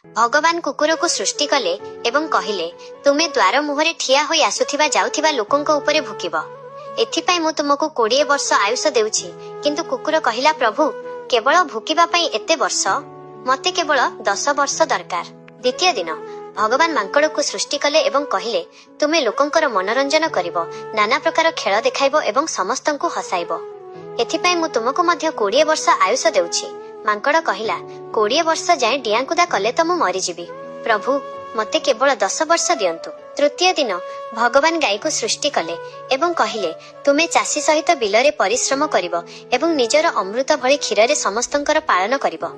भगवान कुकुर को सृष्टि कले एवं कहिले तुमे द्वार मुहरे ठिया होई आसुथिबा जाउथिबा लोकंक उपरे भुकिब। एथिपाई मु तुमको 20 वर्ष आयुष देउछि। किंतु कुकुर कहिला प्रभु केवल भुकिबा पई एते वर्ष मते केवल 10 वर्ष दरकार। द्वितीय दिन भगवान मांकड़ को सृष्टि कले एवं कहिले तुमे लोकंकर मनोरंजन करिवो, नाना प्रकार खेल देखाइबो एवं समस्तंकु हसाइबो। एथिपाई मु तुमको मध्य 20 वर्ष आयुष देउछि। मांकड़ कहिला 20 वर्ष जाए डियाकुदा कले तो मु मरीजिबि। प्रभु मते केवल 10 वर्ष दियंतु। तृतीय दिन भगवान गाई को सृष्टि कले एवं कहिले तुमे चासी सहित बिलरे परिश्रम करिवो एवं निजर अमृत भଳି क्षीर समस्तंकर पालन करिवो।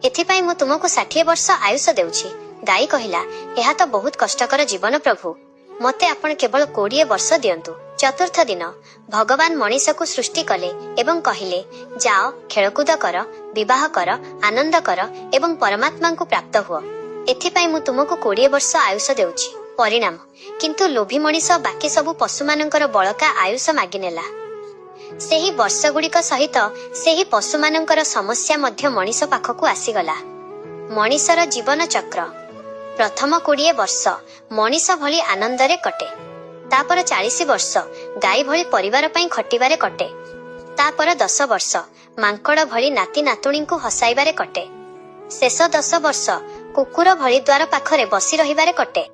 एथिपाई मु तुमको 60 वर्ष आयुष देउछि। गाई कहिला एहा तो बहुत कष्टकर जीवन प्रभु, मते आपण केवल 20 वर्ष दियंतु। चतुर्थ दिन भगवान मनीष को सृष्टि कले एवं कहिले जाओ खेलकूद कर, विवाह कर, आनंद कर एवं परमात्मा को प्राप्त हुओ। एथिपाई मु तुमको 20 वर्ष आयुष देउछि। परिणाम किंतु लोभी मनीष बाकी सबु पशु मानकर बळका आयुष मागिनेला। सेही वर्ष गुड़िक सहित सेही पशु मानकर समस्या मध्य मनीष पाखकु आसीगला। मनीषर जीवन चक्र प्रथम 20 वर्ष मनीष भली आनंदरे कटे, तापर 40 वर्ष गाई भली परिवार पई खटिबारे कटे, तापर 10 वर्ष मांकड़ भली नाती नातुणी को हसाइबारे कटे, शेष 10 वर्ष कुकुर भली द्वार पाखरे बसी रहिबारे कटे।